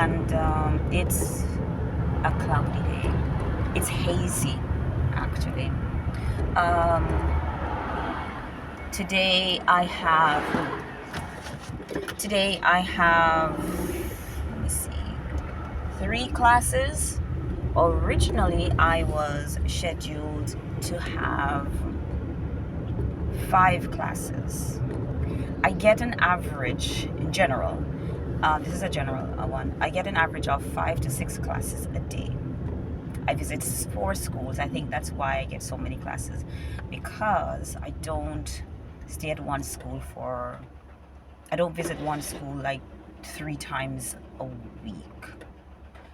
and it's a cloudy day. It's hazy, actually. Um, today I have let me see, 3 classes. Originally, I was scheduled to have 5 classes. I get an average in general. This is a general one. I get an average of 5 to 6 classes a day. I visit 4 schools. I think that's why I get so many classes, because I don't stay at one school for. I don't visit one school like 3 times a week.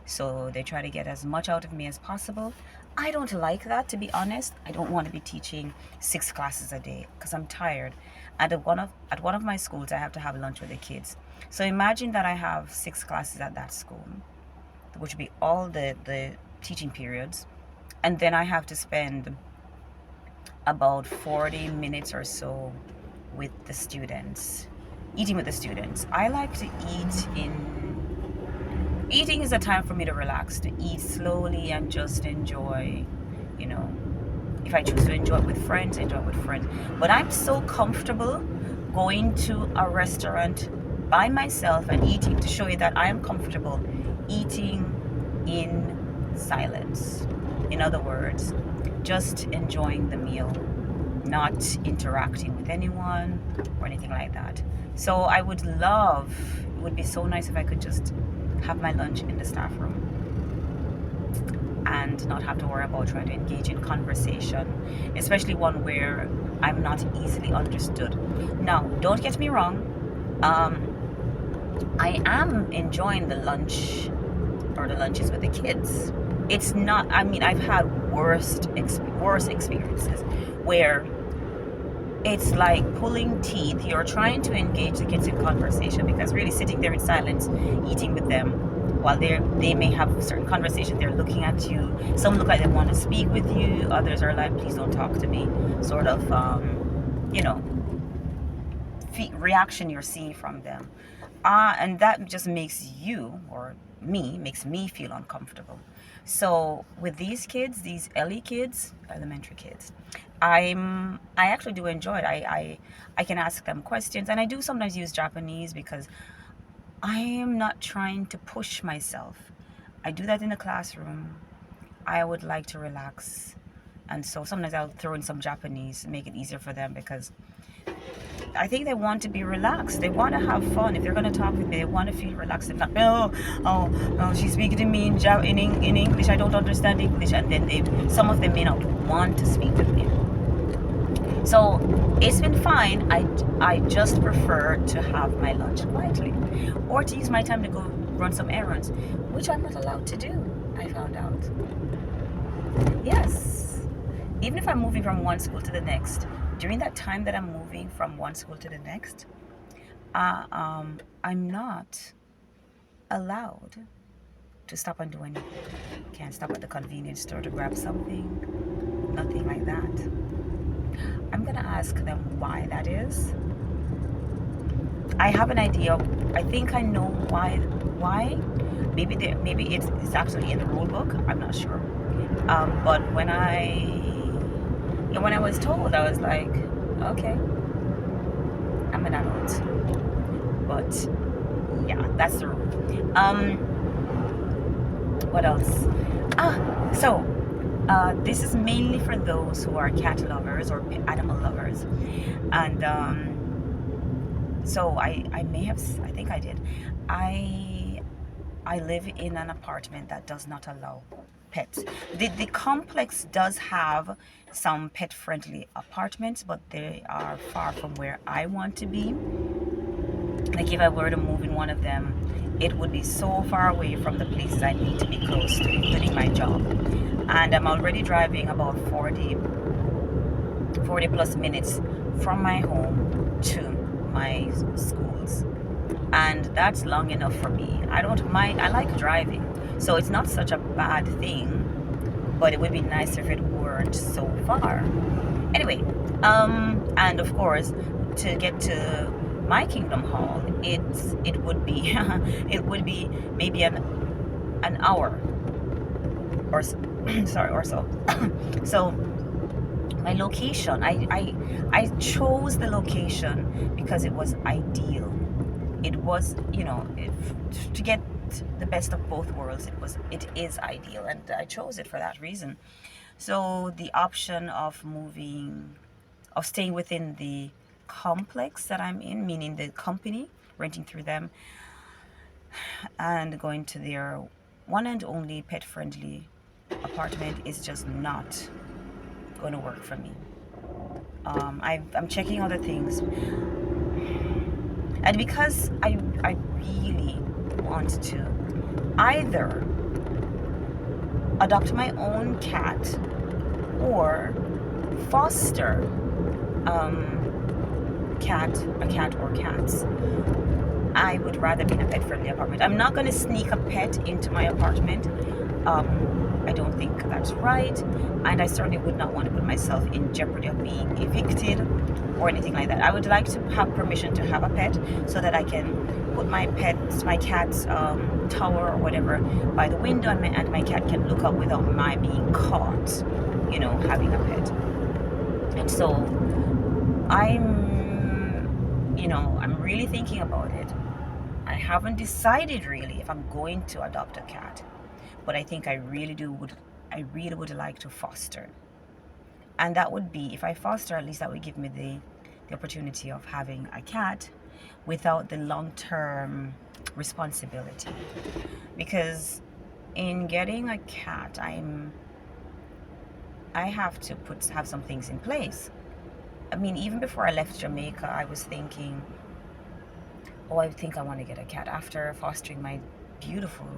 So they try to get as much out of me as possible. I don't like that, to be honest. I don't want to be teaching 6 classes a day because I'm tired. And at one of my schools, I have to have lunch with the kids. So imagine that I have 6 classes at that school, which would be all the teaching periods, and then I have to spend about 40 minutes or so with the students, eating with the students. I like to eating is a time for me to relax, to eat slowly and just enjoy, you know. If I choose to enjoy it with friends, enjoy it with friends. But I'm so comfortable going to a restaurant by myself and eating, to show you that I am comfortable eating in silence. In other words, just enjoying the meal, not interacting with anyone or anything like that. So I would love, it would be so nice if I could just have my lunch in the staff room and not have to worry about trying to engage in conversation, especially one where I'm not easily understood. Now, don't get me wrong, I am enjoying the lunches with the kids. It's not, I mean, I've had worse experiences where it's like pulling teeth. You're trying to engage the kids in conversation, because really sitting there in silence, eating with them, while they may have certain conversations, they're looking at you. Some look like they want to speak with you. Others are like, please don't talk to me. Sort of, reaction you're seeing from them. And that just makes makes me feel uncomfortable. So with these kids, these elementary kids, I actually do enjoy it. I can ask them questions, and I do sometimes use Japanese because I am not trying to push myself. I do that in the classroom. I would like to relax, and so sometimes I'll throw in some Japanese, make it easier for them, because I think they want to be relaxed. They want to have fun. If they're going to talk with me, they want to feel relaxed. And not, oh, she's speaking to me in English. I don't understand English. And then some of them may not want to speak with me. So it's been fine. I just prefer to have my lunch quietly, or to use my time to go run some errands, which I'm not allowed to do, I found out. Yes. Even if I'm moving from one school to the next, during that time that I'm moving from one school to the next, I'm not allowed to stop and do anything. Can't stop at the convenience store to grab something. Nothing like that. I'm gonna ask them why that is. I have an idea. I think I know why. Maybe it's actually in the rule book. I'm not sure. But when I was told, I was like, okay, I'm an adult. But yeah, that's the rule. What else? This is mainly for those who are cat lovers or animal lovers, and so I think I did. I live in an apartment that does not allow pets. The complex does have some pet-friendly apartments, but they are far from where I want to be. Like if I were to move in one of them, it would be so far away from the places I need to be close to, including my job. And I'm already driving about 40 plus minutes from my home to my schools. And that's long enough for me. I don't mind. I like driving. So it's not such a bad thing, but it would be nice if it weren't so far. Anyway, and of course, to get to my Kingdom Hall, it would be it would be maybe an hour or sorry, or so. So my location, I chose the location because it was ideal. It was, to get the best of both worlds, it is ideal, and I chose it for that reason. So the option of staying within the complex that I'm in, meaning the company, renting through them, and going to their one and only pet friendly apartment is just not going to work for me. I'm checking other things, and because I really want to either adopt my own cat or foster a cat or cats. I would rather be in a pet friendly apartment. I'm not going to sneak a pet into my apartment. I don't think that's right, and I certainly would not want to put myself in jeopardy of being evicted or anything like that. I would like to have permission to have a pet so that I can put my cat's tower or whatever by the window, and my cat can look up without my being caught, having a pet. And so I'm really thinking about it. I haven't decided really if I'm going to adopt a cat, but I think I really would like to foster. And that would be, if I foster, at least that would give me the opportunity of having a cat without the long-term responsibility. Because in getting a cat, I have to have some things in place. I mean, even before I left Jamaica, I was thinking, oh, I think I want to get a cat. After fostering my beautiful,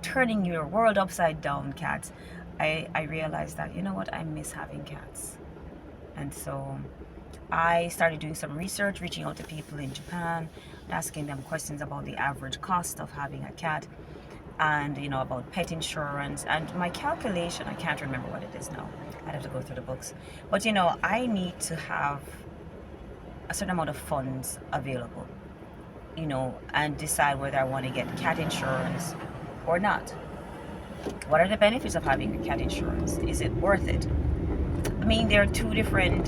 turning your world upside down cats, I realized that, you know what, I miss having cats. And so I started doing some research, reaching out to people in Japan, asking them questions about the average cost of having a cat, and about pet insurance. And my calculation, I can't remember what it is now. I'd have to go through the books. But I need to have a certain amount of funds available, and decide whether I want to get cat insurance or not. What are the benefits of having cat insurance? Is it worth it? I mean, there are two different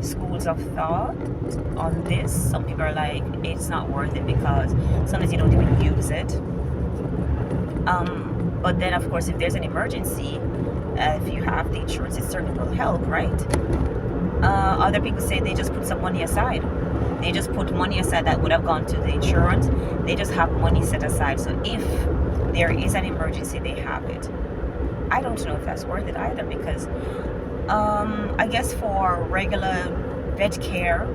schools of thought on this. Some people are like, it's not worth it because sometimes you don't even use it. But then, of course, if there's an emergency, if you have the insurance, it certainly will help, right? Other people say they just put some money aside. They just put money aside that would have gone to the insurance. They just have money set aside. So if there is an emergency, they have it. I don't know if that's worth it either, because I guess for regular vet care,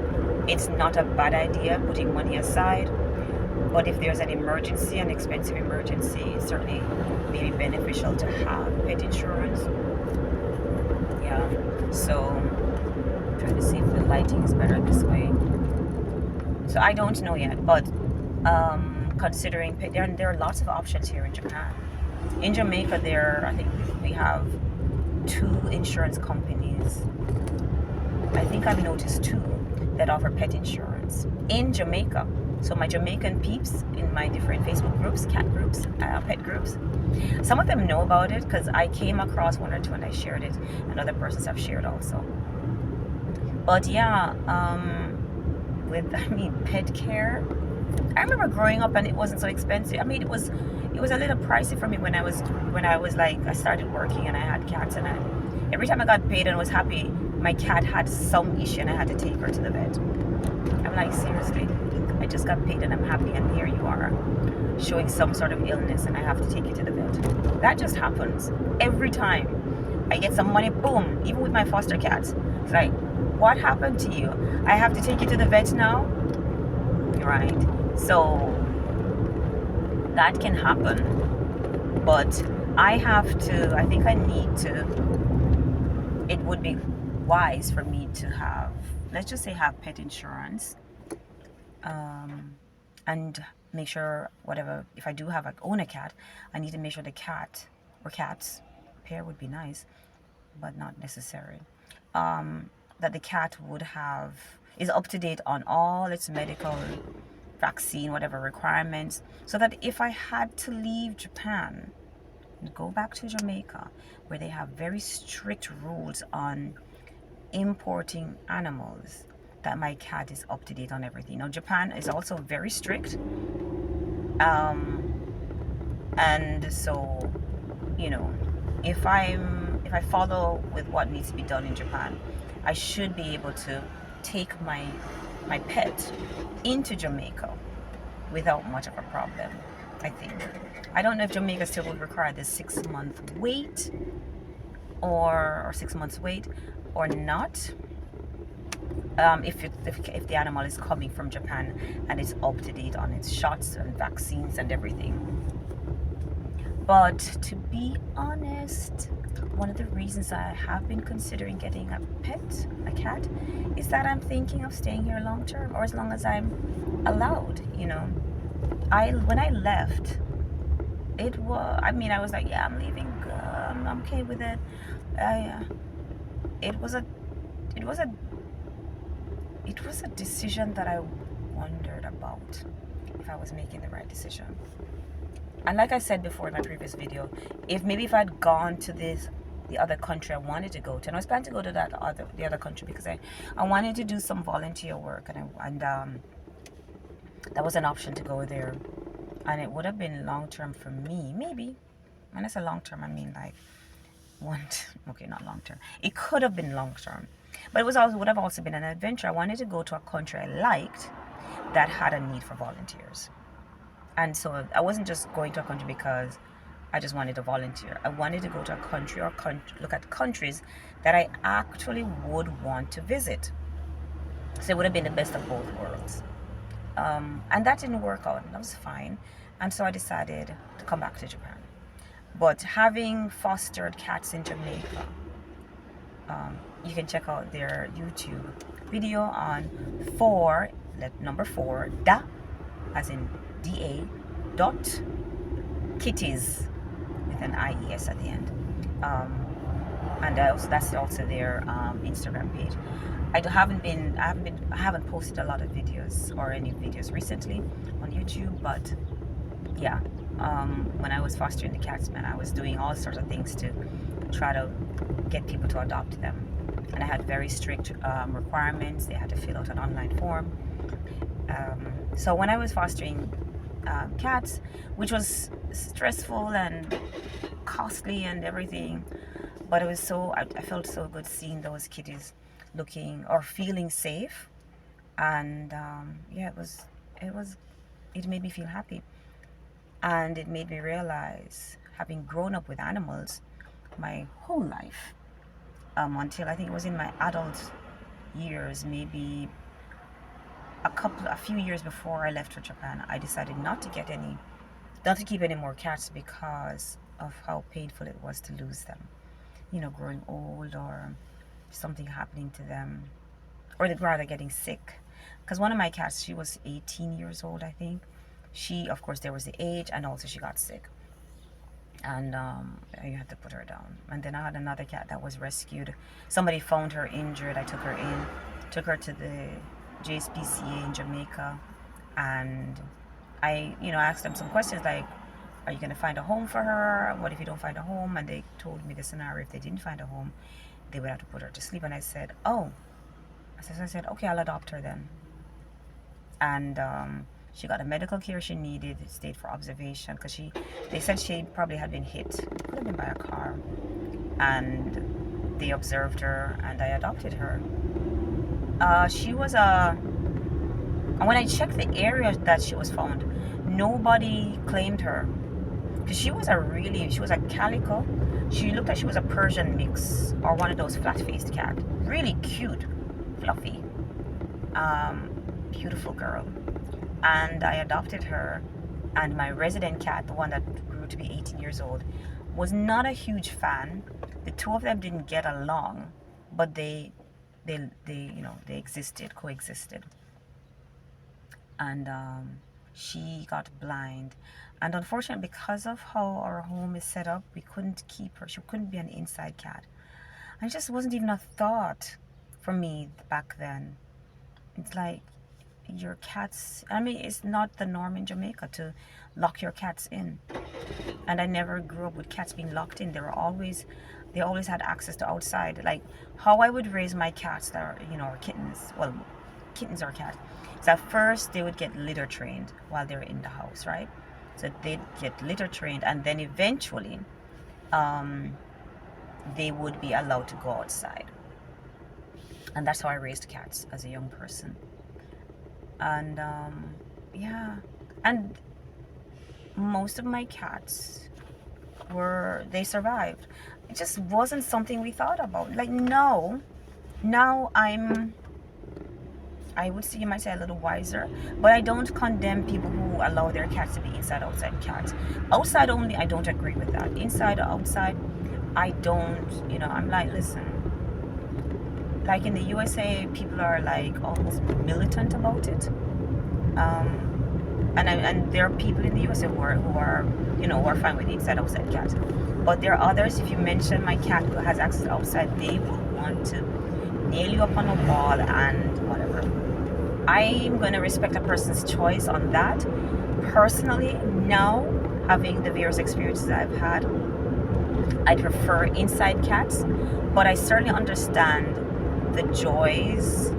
it's not a bad idea putting money aside. But if there's an emergency, an expensive emergency, it's certainly maybe beneficial to have pet insurance. Yeah. So I'm trying to see if the lighting is better this way. So I don't know yet, but considering there are lots of options here in Japan. In Jamaica, I think we have 2 insurance companies. I think I've noticed 2 that offer pet insurance in Jamaica. So my Jamaican peeps in my different Facebook groups, cat groups, pet groups, some of them know about it because I came across 1 or 2 and I shared it, and other persons have shared also. But yeah, pet care. I remember growing up and it wasn't so expensive. I mean, it was a little pricey for me when I was like, I started working and I had cats, and every time I got paid and was happy, my cat had some issue and I had to take her to the vet. I'm like, seriously, I just got paid and I'm happy, and here you are showing some sort of illness and I have to take you to the vet. That just happens every time I get some money. Boom. Even with my foster cats, it's like, what happened to you? I have to take you to the vet now, right? So that can happen, but I think I need to, it would be wise for me to have, let's just say, have pet insurance, and make sure, whatever, if I do own a cat, I need to make sure the cat or cats, pair would be nice, but not necessary, that the cat would have is up to date on all its medical, vaccine, whatever requirements, so that if I had to leave Japan and go back to Jamaica, where they have very strict rules on importing animals, that my cat is up to date on everything. Now, Japan is also very strict. And so, you know, if I follow with what needs to be done in Japan, I should be able to take my pet into Jamaica without much of a problem, I think. I don't know if Jamaica still would require this 6-month wait or 6 months wait or not. If the animal is coming from Japan and it's up to date on its shots and vaccines and everything. But to be honest, one of the reasons I have been considering getting a pet, a cat, is that I'm thinking of staying here long term, or as long as I'm allowed. When I left, I was like, yeah, I'm leaving. I'm okay with it. It was a decision that I wondered about if I was making the right decision. And like I said before in my previous video, if I'd gone to the other country I wanted to go to, and I was planning to go to the other country because I wanted to do some volunteer work, and that was an option to go there, and it would have been long term for me, maybe. When I say long term, I mean like okay, not long term. It could have been long term, but would have also been an adventure. I wanted to go to a country I liked that had a need for volunteers. And so I wasn't just going to a country because I just wanted to volunteer. I wanted to go to a country or look at countries that I actually would want to visit. So it would have been the best of both worlds. And that didn't work out. That was fine. And so I decided to come back to Japan. But having fostered cats in Jamaica, you can check out their YouTube video on number 4, as in DA dot kitties with an IES at the end. And that's also their Instagram page. I haven't posted a lot of videos or any videos recently on YouTube, but yeah, when I was fostering the cats, man, I was doing all sorts of things to try to get people to adopt them. And I had very strict requirements. They had to fill out an online form. So when I was fostering cats, which was stressful and costly and everything, but it was I felt so good seeing those kitties looking or feeling safe, and yeah, it made me feel happy, and it made me realize, having grown up with animals my whole life, until I think it was in my adult years, maybe a few years before I left for Japan, I decided not to keep any more cats because of how painful it was to lose them. Growing old or something happening to them, or rather getting sick. Because one of my cats, she was 18 years old, I think. Of course, there was the age, and also she got sick. And you had to put her down. And then I had another cat that was rescued. Somebody found her injured. I took her to the JSPCA in Jamaica, and I asked them some questions like, are you going to find a home for her? What if you don't find a home? And they told me the scenario. If they didn't find a home, they would have to put her to sleep. And I said, okay, I'll adopt her then. And she got the medical care she needed, stayed for observation, because they said she probably had been hit, could have been by a car, and they observed her, and I adopted her. And when I checked the area that she was found, nobody claimed her, because she was a calico. She looked like she was a Persian mix, or one of those flat-faced cats. Really cute, fluffy, beautiful girl. And I adopted her, and my resident cat, the one that grew to be 18 years old, was not a huge fan. The two of them didn't get along, but they coexisted. And she got blind, and unfortunately, because of how our home is set up, we couldn't keep her. She couldn't be an inside cat, and it just wasn't even a thought for me back then It's like your cats, I mean, it's not the norm in Jamaica to lock your cats in. And I never grew up with cats being locked in. They always had access to outside. Like how I would raise my cats that are, or kittens. Well, kittens or cats. So at first they would get litter trained while they're in the house, right? So they'd get litter trained, and then eventually, they would be allowed to go outside. And that's how I raised cats as a young person. And yeah, and most of my cats they survived. It just wasn't something we thought about. Like, no, now I would say you might say a little wiser, but I don't condemn people who allow their cats to be inside, outside cats. Outside only, I don't agree with that. Inside or outside, I don't, I'm like, listen, like in the USA, people are like almost militant about it. And there are people in the USA who are fine with inside, outside cats. But there are others, if you mention my cat who has access outside, they will want to nail you up on a wall and whatever. I'm going to respect a person's choice on that. Personally, now, having the various experiences I've had, I prefer inside cats, but I certainly understand the joys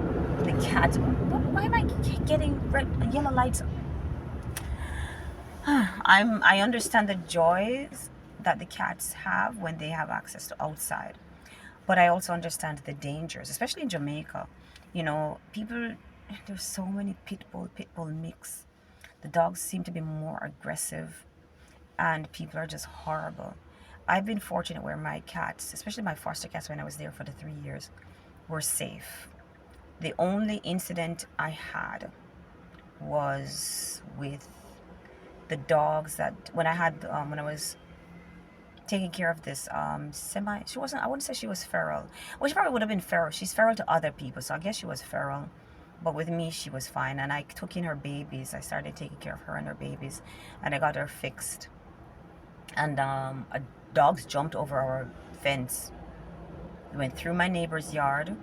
the cat. Why am I getting red, yellow lights? I understand the joys that the cats have when they have access to outside, but I also understand the dangers, especially in Jamaica. People, there's so many pit bull mix. The dogs seem to be more aggressive, and people are just horrible. I've been fortunate where my cats, especially my foster cats when I was there for the 3 years, were safe. The only incident I had was with the dogs that when I was taking care of this she wasn't, I wouldn't say she was feral. Well, she probably would have been feral. She's feral to other people, so I guess she was feral. But with me, she was fine. And I took in her babies. I started taking care of her and her babies, and I got her fixed. And dogs jumped over our fence. They went through my neighbor's yard,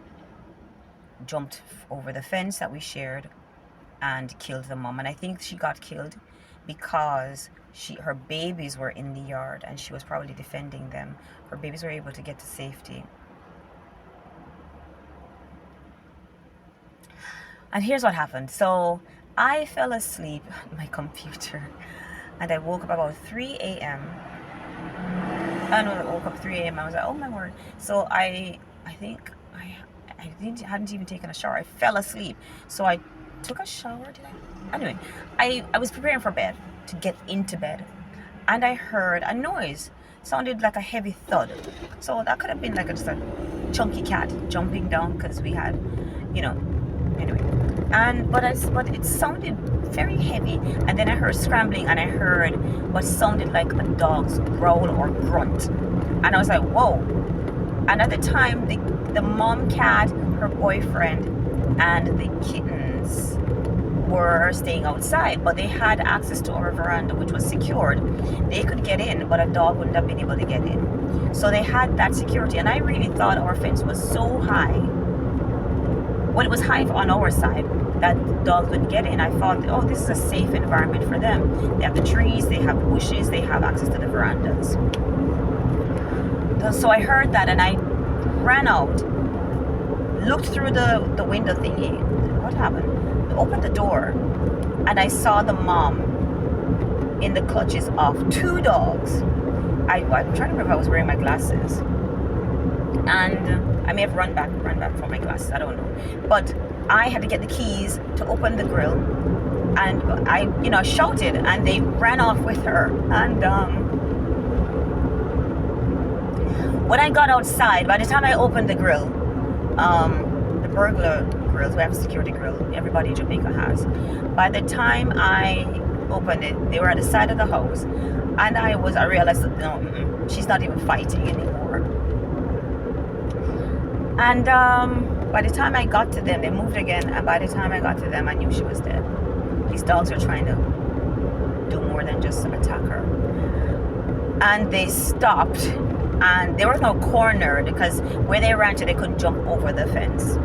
jumped over the fence that we shared, and killed the mom. And I think she got killed because her babies were in the yard and she was probably defending them. Her babies were able to get to safety. And here's what happened. So I fell asleep on my computer and I woke up about 3 a.m. I woke up 3 a.m. I was like, oh my word. So I think I hadn't even taken a shower. I fell asleep. So I took a shower, did I? Anyway, I was preparing for bed, to get into bed, and I heard a noise. Sounded like a heavy thud. So that could have been like just a chunky cat jumping down because we had, anyway. But it sounded very heavy, and then I heard scrambling, and I heard what sounded like a dog's growl or grunt, and I was like, whoa. And at the time, the mom cat, her boyfriend, and the kittens were staying outside, but they had access to our veranda, which was secured. They could get in, but a dog wouldn't have been able to get in. So they had that security, and I really thought our fence was so high. Well, it was high on our side that dogs wouldn't get in. I thought, oh, this is a safe environment for them. They have the trees, they have the bushes, they have access to the verandas. So I heard that, and I ran out, looked through the window thingy. What happened? Opened the door, and I saw the mom in the clutches of 2 dogs. I'm trying to remember if I was wearing my glasses, and I may have run back for my glasses, I don't know, but I had to get the keys to open the grill, and I shouted, and they ran off with her. And when I got outside, by the time I opened the grill, the burglar grills, we have a security grill, everybody in Jamaica has. By the time I opened it, they were at the side of the house, and I realized that no, she's not even fighting anymore. And by the time I got to them, they moved again, and by the time I got to them, I knew she was dead. These dogs are trying to do more than just attack her. And they stopped, and there was no corner because where they ran to, they couldn't jump over the fence.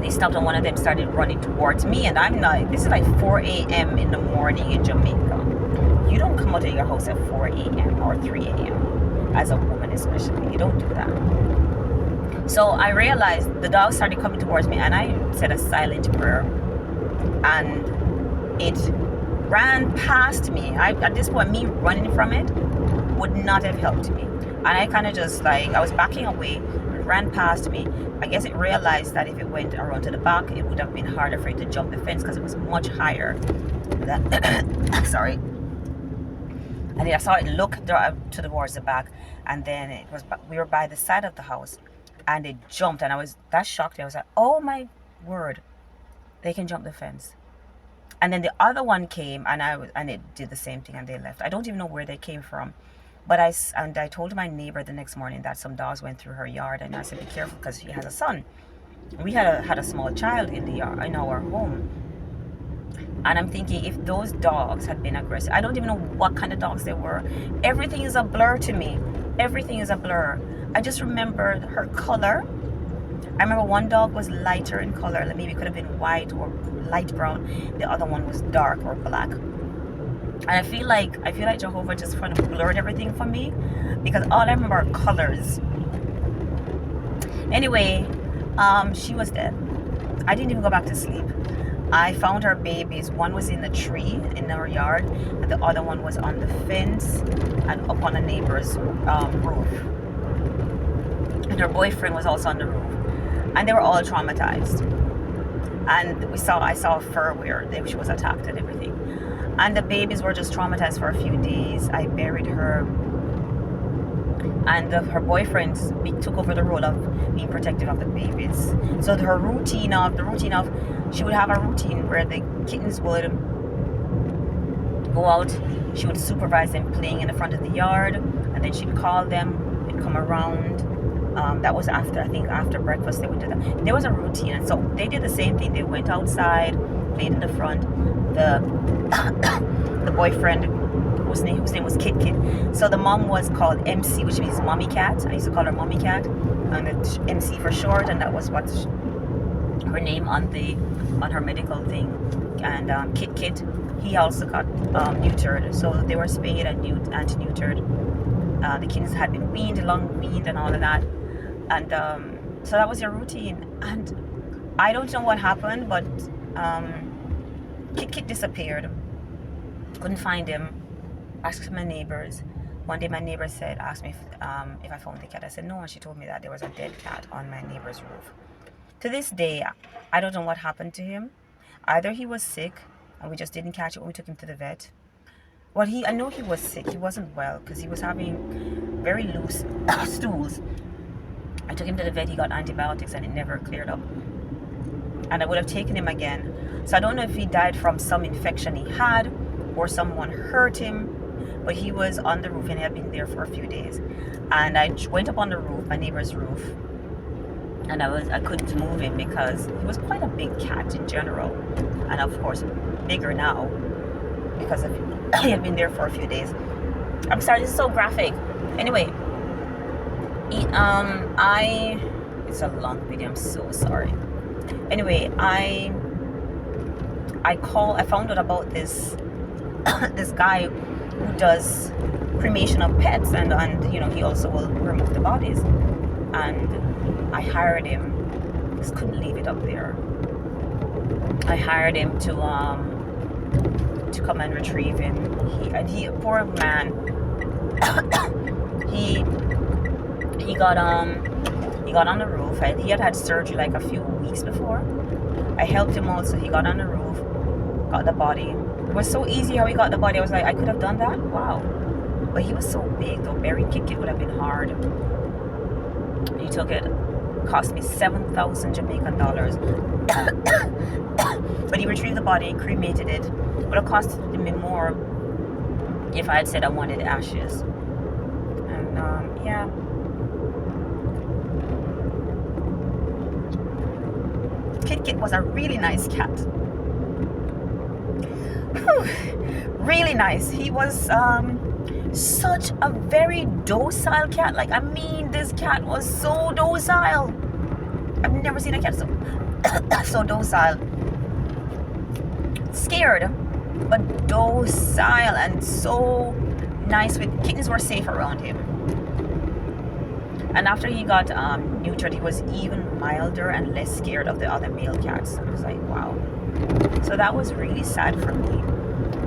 They stopped and one of them started running towards me, and I'm like, this is like 4 a.m. in the morning in Jamaica. You don't come out of your house at 4 a.m. or 3 a.m. as a woman, especially. You don't do that. So I realized the dog started coming towards me, and I said a silent prayer, and it ran past me. At this point, me running from it would not have helped me. And I kind of just like, I was backing away, it ran past me. I guess it realized that if it went around to the back, it would have been harder for it to jump the fence because it was much higher than, sorry. And then I saw it look towards the back, and then we were by the side of the house, and it jumped, and I was that shocked. I was like, oh my word, they can jump the fence. And then the other one came, and it did the same thing, and they left. I don't even know where they came from. But I told my neighbor the next morning that some dogs went through her yard, and I said, be careful, because she has a son. We had a small child in the yard, in our home. And I'm thinking, if those dogs had been aggressive, I don't even know what kind of dogs they were. Everything is a blur to me. Everything is a blur. I just remembered her color. I remember one dog was lighter in color. Maybe it could have been white or light brown. The other one was dark or black. And I feel like Jehovah just kind of blurred everything for me, because all I remember are colors. Anyway, she was dead. I didn't even go back to sleep. I found her babies. One was in the tree in our yard, and the other one was on the fence and up on a neighbor's roof. And her boyfriend was also on the roof, and they were all traumatized. And I saw fur where she was attacked and everything. And the babies were just traumatized for a few days. I buried her, and her boyfriend took over the role of being protective of the babies. So the routine of she would have a routine where the kittens would go out. She would supervise them playing in the front of the yard, and then she'd call them and come around. That was after breakfast they would do that. There was a routine, and so they did the same thing. They went outside, played in the front. The boyfriend, whose name was Kit Kit. So the mom was called MC, which means mommy cat. I used to call her mommy cat, and it's MC for short, and that was what her name on her medical thing. And Kit Kit, he also got neutered. So they were spayed and neutered. The kittens had been long weaned and all of that. And so that was their routine. And I don't know what happened, but Kit disappeared. Couldn't find him. Asked my neighbors. One day my neighbor asked me if I found the cat. I said no, and she told me that there was a dead cat on my neighbor's roof. To this day, I don't know what happened to him. Either he was sick and we just didn't catch it when we took him to the vet. Well, I know he was sick. He wasn't well because he was having very loose stools. I took him to the vet. He got antibiotics and it never cleared up. And I would have taken him again. So I don't know if he died from some infection he had or someone hurt him. But he was on the roof and he had been there for a few days. And I went up on the roof, my neighbor's roof. And I couldn't move him because he was quite a big cat in general. And of course, bigger now because he had been there for a few days. I'm sorry, this is so graphic. Anyway, it's a long video, I'm so sorry. Anyway, I found out about this guy who does cremation of pets, and he also will remove the bodies. And I hired him. Just couldn't leave it up there. I hired him to come and retrieve him. He poor man. he got on the roof. He had surgery like a few weeks before. I helped him also. He got on the roof, got the body. It was so easy how he got the body. I was like, I could have done that. Wow. But he was so big though. Burying Kit would have been hard. He took it. Cost me 7,000 Jamaican dollars. But he retrieved the body, cremated it. It would have costed me more if I had said I wanted ashes. And yeah. Kit was a really nice cat. Whew. Really nice. He was such a very docile cat. Like, I mean, this cat was so docile. I've never seen a cat so So docile, scared, but docile and so nice. With kittens were safe around him. And after he got neutered, he was even milder and less scared of the other male cats. I was like, wow. So that was really sad for me.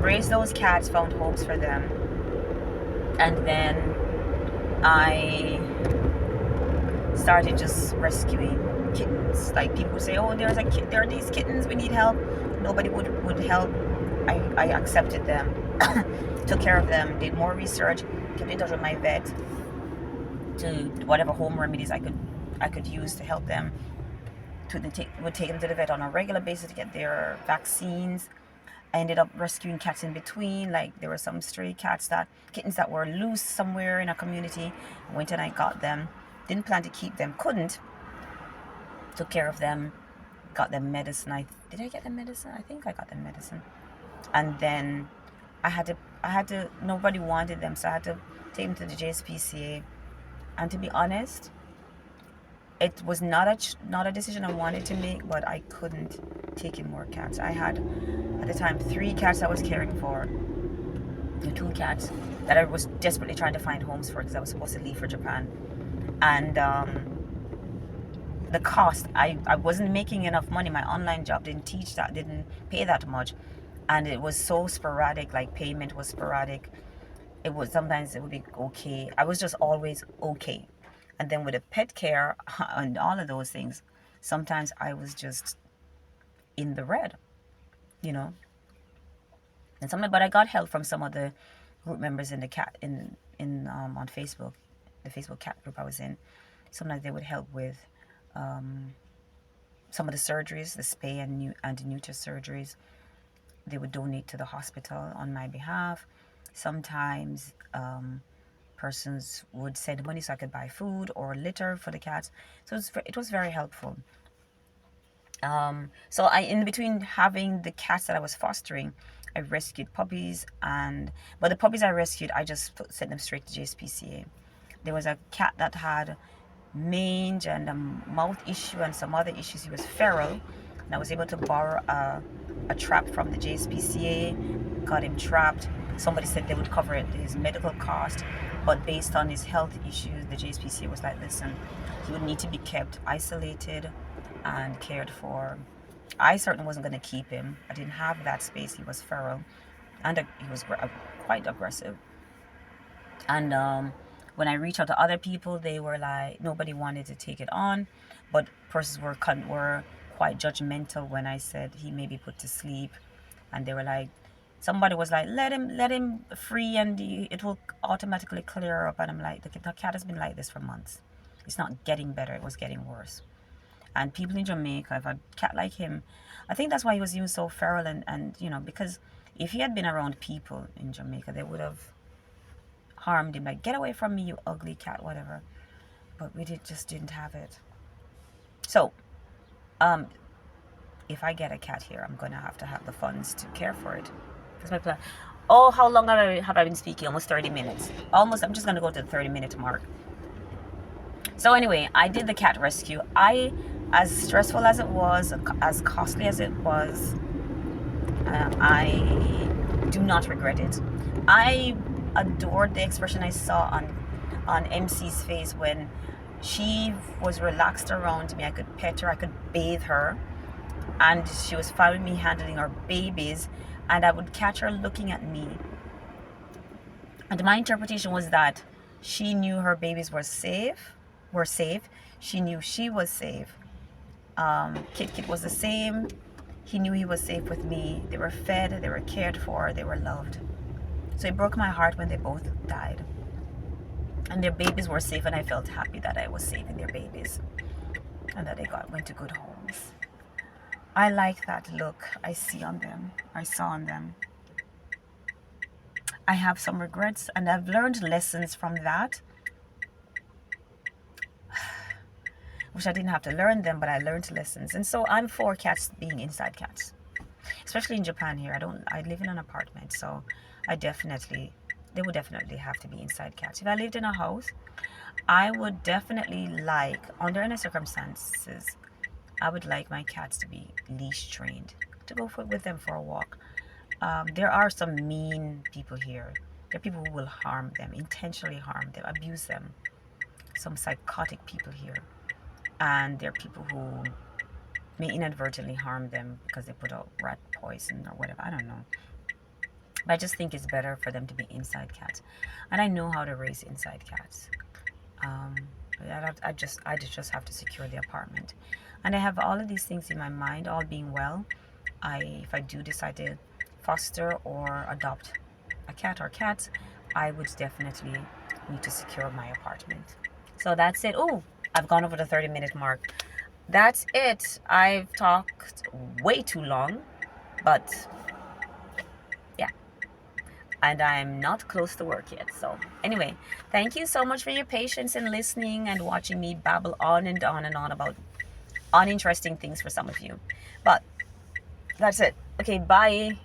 Raised those cats, found homes for them, and then I started just rescuing kittens. Like people would say, oh, there are these kittens, we need help. Nobody would help. I accepted them, took care of them, did more research, kept in touch with my vet to whatever home remedies I could use to help them. Would take them to the vet on a regular basis to get their vaccines. I ended up rescuing cats in between. Like there were some stray kittens that were loose somewhere in a community. I went and I got them. Didn't plan to keep them, couldn't. Took care of them, got them medicine. Did I get them medicine? I think I got them medicine. And then I had to. Nobody wanted them, so I had to take them to the JSPCA. And to be honest, it was not a decision I wanted to make, but I couldn't take in more cats. I had at the time 3 cats I was caring for, the 2 cats that I was desperately trying to find homes for because I was supposed to leave for Japan. And the cost, I wasn't making enough money. My online job didn't pay that much, and it was so sporadic. Like payment was sporadic. Sometimes it would be okay. I was just always okay. And then with the pet care and all of those things, sometimes I was just in the red, you know. But I got help from some of the group members in the cat on Facebook, the Facebook cat group I was in. Sometimes they would help with some of the surgeries, the spay and neuter surgeries. They would donate to the hospital on my behalf. Sometimes persons would send money so I could buy food or litter for the cats. So it was very helpful. So in between having the cats that I was fostering, I rescued puppies, but the puppies I rescued, I just sent them straight to JSPCA. There was a cat that had mange and a mouth issue and some other issues. He was feral, and I was able to borrow a trap from the JSPCA, got him trapped. Somebody said they would cover his medical cost, but based on his health issues, the JSPCA was like, listen, he would need to be kept isolated and cared for. I certainly wasn't going to keep him. I didn't have that space. He was feral, and he was quite aggressive. And when I reached out to other people, they were like, nobody wanted to take it on, but persons were quite judgmental when I said he may be put to sleep, and they were like, somebody was like, let him free and it will automatically clear up. And I'm like, the cat has been like this for months. It's not getting better. It was getting worse. And people in Jamaica have had a cat like him. I think that's why he was used so feral and because if he had been around people in Jamaica, they would have harmed him, like, get away from me, you ugly cat, whatever. But we just didn't have it. So if I get a cat here, I'm gonna have to have the funds to care for it. That's my plan. Oh, how long have I been speaking? Almost 30 minutes. I'm just gonna go to the 30-minute mark. So anyway, I did the cat rescue. As stressful as it was, as costly as it was, I do not regret it. I adored the expression I saw on MC's face when she was relaxed around me. I could pet her, I could bathe her, and she was following me, handling her babies, and I would catch her looking at me. And my interpretation was that she knew her babies were safe. She knew she was safe. Kit was the same. He knew he was safe with me. They were fed, they were cared for, they were loved. So it broke my heart when they both died. And their babies were safe, and I felt happy that I was saving their babies and that they went to good homes. I like that look I saw on them. I have some regrets, and I've learned lessons from that. Wish I didn't have to learn them, but I learned lessons. And so I'm for cats being inside cats, especially in Japan here. I live in an apartment, so they would definitely have to be inside cats. If I lived in a house, I would definitely like, under any circumstances, I would like my cats to be leash trained, to go with them for a walk. There are some mean people here. There are people who will harm them, intentionally harm them, abuse them. Some psychotic people here. And there are people who may inadvertently harm them because they put out rat poison or whatever. I don't know. But I just think it's better for them to be inside cats. And I know how to raise inside cats. Um, I just have to secure the apartment. And I have all of these things in my mind, all being well. If I do decide to foster or adopt a cat or cats, I would definitely need to secure my apartment. So that's it. Oh, I've gone over the 30-minute mark. That's it. I've talked way too long, but yeah, and I'm not close to work yet. So anyway, thank you so much for your patience in listening and watching me babble on and on and on about uninteresting things for some of you. But that's it. Okay, bye.